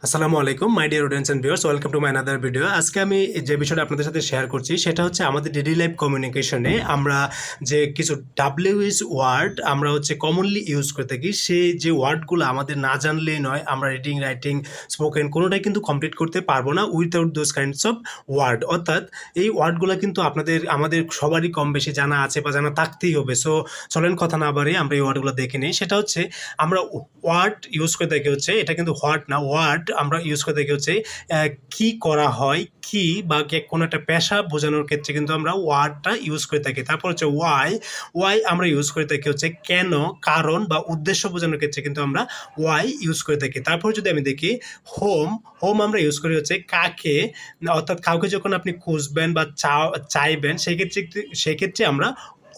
আসসালামু আলাইকুম my dear audience and viewers, welcome to my another video. আজকে আমি যে বিষয়টা আপনাদের সাথে শেয়ার করছি সেটা হচ্ছে আমাদের ডেইলি লাইফ কমিউনিকেশনে আমরা যে কিছু ডাব্লিউএইচ ওয়ার্ড আমরা হচ্ছে কমনলি ইউজ করে থাকি, সেই যে ওয়ার্ডগুলো আমাদের না জানলেই নয়, আমরা রিডিং রাইটিং স্পোকেন কোনোটাই কিন্তু কমপ্লিট করতে পারবো না without those kinds of word. অর্থাৎ এই ওয়ার্ডগুলো কিন্তু আমাদের সবারই কম বেশি জানা আছে বা জানা থাকতেই হবে। সো চলেন কথা না বাড়িয়ে আমরা এই ওয়ার্ডগুলো দেখে নিই। সেটা হচ্ছে আমরা ওয়ার্ড ইউজ করে থাকি হচ্ছে, এটা কিন্তু হোয়াট না, ওয়ার্ড আমরা ইউজ করে থাকি হচ্ছে কি করা হয়, কি বা কোনো একটা পেশা বোঝানোর ক্ষেত্রে কিন্তু আমরা ওয়ার্ডটা ইউজ করে থাকি। তারপর হচ্ছে ওয়াই, ওয়াই আমরা ইউজ করে থাকি হচ্ছে কেন, কারণ বা উদ্দেশ্য বোঝানোর ক্ষেত্রে কিন্তু আমরা ওয়াই ইউজ করে থাকি। তারপর যদি আমি দেখি হোম, হোম আমরা ইউজ করি হচ্ছে কাকে, অর্থাৎ কাউকে যখন আপনি খুঁজবেন বা চাইবেন সেক্ষেত্রে আমরা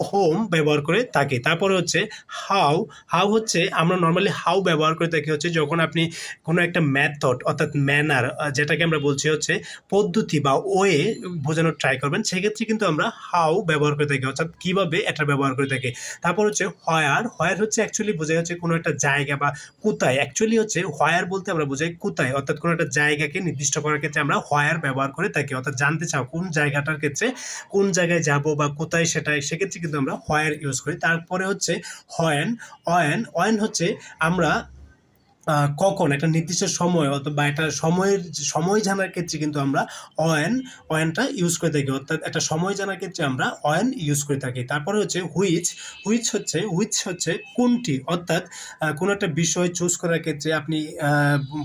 হোম ব্যবহার করে থাকি। তারপরে হচ্ছে হাউ, হাউ হচ্ছে আমরা নর্মালি হাউ ব্যবহার করে থাকি হচ্ছে যখন আপনি কোনো একটা মেথড অর্থাৎ ম্যানার, যেটাকে আমরা বলছি হচ্ছে পদ্ধতি বা ওয়ে বোঝানোর ট্রাই করবেন, সেক্ষেত্রে কিন্তু আমরা হাউ ব্যবহার করে থাকি, অর্থাৎ কীভাবে এটা ব্যবহার করে থাকি। তারপর হচ্ছে হোয়ার, হোয়ার হচ্ছে অ্যাকচুয়ালি বোঝায় হচ্ছে কোনো একটা জায়গা বা কোথায়, অ্যাকচুয়ালি হচ্ছে হোয়ার বলতে আমরা বোঝাই কোথায়, অর্থাৎ কোনো একটা জায়গাকে নির্দিষ্ট করার ক্ষেত্রে আমরা হোয়ার ব্যবহার করে থাকি। অর্থাৎ জানতে চাও কোন জায়গাটার ক্ষেত্রে, কোন জায়গায় যাব বা কোথায়, সেক্ষেত্রে কিন্তু আমরা হোয়ার ইউজ করি। তারপরে হচ্ছে হোয়েন, ওয়েন, ওয়েন হচ্ছে আমরা কখন একটা নির্দিষ্ট সময় অথবা একটা সময় জানার ক্ষেত্রে কিন্তু আমরা ওয়েনটা ইউজ করে থাকি, অর্থাৎ একটা সময় জানার ক্ষেত্রে আমরা ওয়েন ইউজ করে থাকি। তারপরে হচ্ছে হুইচ, হুইচ হচ্ছে কোনটি, অর্থাৎ কোনো একটা বিষয় চুজ করার ক্ষেত্রে আপনি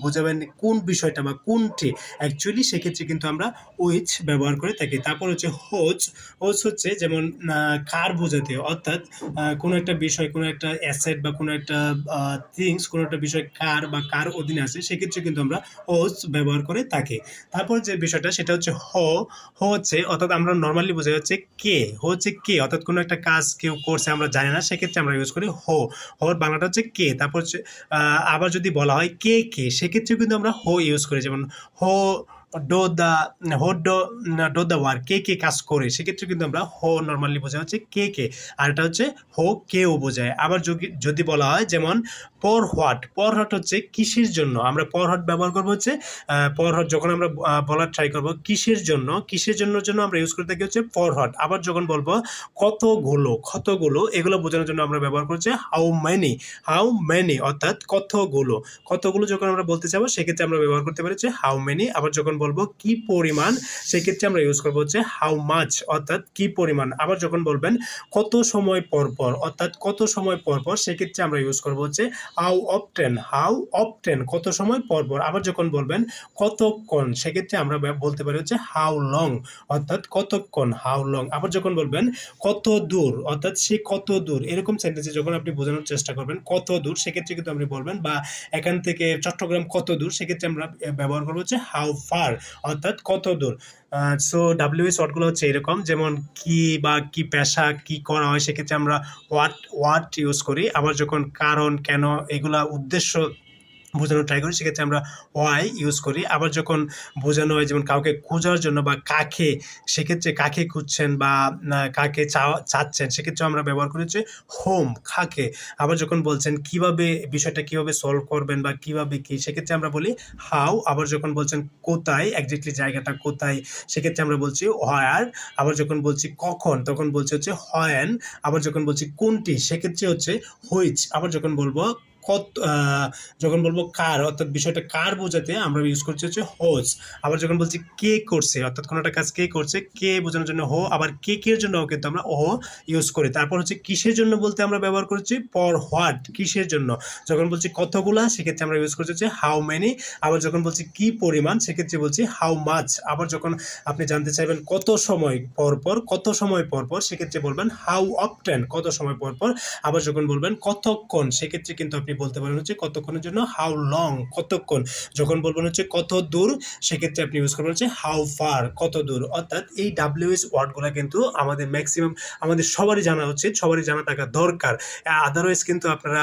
বোঝাবেন কোন বিষয়টা বা কোনটি, অ্যাকচুয়ালি সেক্ষেত্রে কিন্তু আমরা হুইচ ব্যবহার করে থাকি। তারপর হচ্ছে হোচ, হোচ হচ্ছে যেমন কার বোঝাতে, অর্থাৎ কোনো একটা বিষয়, কোনো একটা অ্যাসেট বা কোনো একটা থিংস, কোনো একটা বিষয় কার বা কার অধীনে আছে, সেক্ষেত্রে কিন্তু আমরা হোজ ব্যবহার করে থাকি। তারপর যে বিষয়টা সেটা হচ্ছে হো হচ্ছে, অর্থাৎ আমরা নর্মালি বোঝাই হচ্ছে কে, হচ্ছে কে, অর্থাৎ কোনো একটা কাজ কেউ করছে আমরা জানি না, সেক্ষেত্রে আমরা ইউজ করি হোর বাংলাটা হচ্ছে কে। তারপর হচ্ছে আবার যদি বলা হয় কে কে, সেক্ষেত্রেও কিন্তু আমরা হো ইউজ করি, যেমন who do the, who do the work, কে কে কাজ করে, সেক্ষেত্রে কিন্তু আমরা হো নর্মালি বোঝা হচ্ছে কে কে, আর এটা হচ্ছে হো কেও বোঝায়। আবার যদি বলা হয় যেমন পর হোয়াট, পর হোয়াট হচ্ছে কিসের জন্য, আমরা পর হোয়াট ব্যবহার করবো হচ্ছে পর হোয়াট যখন আমরা বলার ট্রাই করবো কিসের জন্য, জন্য আমরা ইউজ করে থাকি হচ্ছে পর হোয়াট। আবার যখন বলবো কতগুলো এগুলো বোঝানোর জন্য আমরা ব্যবহার করছি হাউ মেনি, অর্থাৎ কতগুলো যখন আমরা বলতে চাবো সেক্ষেত্রে আমরা ব্যবহার করতে পারি হচ্ছে হাউ মেনি। আবার যখন বলবো কি পরিমাণ, সেক্ষেত্রে আমরা ইউজ করবো হচ্ছে হাউ মাচ, অর্থাৎ কি পরিমাণ। আবার যখন বলবেন কত সময় পর পর, অর্থাৎ কত সময় পর পর, সেক্ষেত্রে আমরা ইউজ করবো হচ্ছে হাউ অফটেন, কত সময় পর পর। আবার যখন বলবেন কতক্ষণ, সেক্ষেত্রে আমরা বলতে পারি হচ্ছে হাউ লং, অর্থাৎ কতক্ষণ, হাউ লং। আবার যখন বলবেন কত দূর, অর্থাৎ সে কত দূর, এরকম সেন্টেন্সে যখন আপনি বোঝানোর চেষ্টা করবেন কত দূর, সেক্ষেত্রে কিন্তু আপনি বলবেন বা এখান থেকে চট্টগ্রাম কত দূর, সেক্ষেত্রে আমরা ব্যবহার করবো হচ্ছে হাউ ফার, অর্থাৎ কত দূর। সো ডাব্লিউএস ওয়ার্ডগুলো হচ্ছে এরকম, যেমন কি বা কি পেশা, কি করা হয়, সেক্ষেত্রে আমরা হোয়াট ইউজ করি। আবার যখন কারণ, কেন, এগুলা উদ্দেশ্য বোঝানোর ট্রাই করি, সেক্ষেত্রে আমরা ওয়াই ইউজ করি। আবার যখন বোঝানো হয় যেমন কাউকে খোঁজার জন্য বা কাকে, সেক্ষেত্রে কাকে খুঁজছেন বা কাকে চাচ্ছেন, সেক্ষেত্রে আমরা ব্যবহার করি হচ্ছে হোম, কাকে। আবার যখন বলছেন কিভাবে বিষয়টা কিভাবে সলভ করবেন বা কিভাবে কি, সেক্ষেত্রে আমরা বলি হাউ। আবার যখন বলছেন কোথায়, একজাক্টলি জায়গাটা কোথায়, সেক্ষেত্রে আমরা বলছি হোয়ার। আবার যখন বলছি কখন, তখন বলছি হচ্ছে হোয়েন। আবার যখন বলছি কোনটি, সেক্ষেত্রে হচ্ছে হুইচ। আবার যখন বলবো যখন বলবো কার, অর্থাৎ বিষয়টা কার বোঝাতে আমরা ইউজ করছি হচ্ছে হোজ। আবার যখন বলছি কে করছে, অর্থাৎ কোনো একটা কাজ কে করছে, কে বোঝানোর জন্য হো। আবার কে কের জন্য কিন্তু আমরা ও ইউজ করি। তারপর হচ্ছে কিসের জন্য বলতে আমরা ব্যবহার করছি ফর হোয়াট, কিসের জন্য। যখন বলছি কতগুলা, সেক্ষেত্রে আমরা ইউজ করছি হচ্ছে হাউ মেনি। আবার যখন বলছি কি পরিমাণ, সেক্ষেত্রে বলছি হাউ মাচ। আবার যখন আপনি জানতে চাইবেন কত সময় পর পর, সেক্ষেত্রে বলবেন হাউ অফটেন, কত সময় পর পর। আবার যখন বলবেন কতক্ষণ, সেক্ষেত্রে কিন্তু আপনি বলতে পারেন হচ্ছে কতক্ষণের জন্য হাউ লং, কতক্ষণ। যখন বলবেন হচ্ছে কত দূর, সেক্ষেত্রে আপনি ইউজ করবেন হচ্ছে হাউ ফার, কত দূর। অর্থাৎ এই ডাব্লিউএস ওয়ার্ডগুলো কিন্তু আমাদের ম্যাক্সিমাম, আমাদের সবারই জানা উচিত, সবারই জানা থাকা দরকার। আদারওয়াইজ কিন্তু আপনারা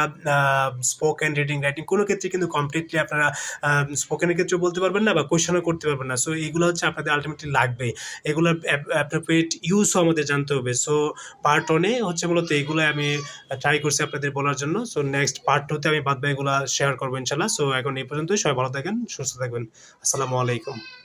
স্পোকেন, রিডিং, রাইটিং কোনো ক্ষেত্রে কিন্তু কমপ্লিটলি আপনারা স্পোকেনের ক্ষেত্রে বলতে পারবেন না বা কোয়েশনও করতে পারবেন না। সো এইগুলো হচ্ছে আপনাদের আলটিমেটলি লাগবে, এগুলোর অ্যাপ্রোপ্রিয়েট ইউজও আমাদের জানতে হবে। সো পার্ট 1 হচ্ছে মূলত এগুলো আমি ট্রাই করছি আপনাদের বলার জন্য। সো নেক্সট পার্ট 2 টুতে আমি বাদ বাকিগুলো শেয়ার করবো ইনশাল্লাহ। সো এখন এই পর্যন্তই, সবাই ভালো থাকেন, সুস্থ থাকবেন। আসসালামু আলাইকুম।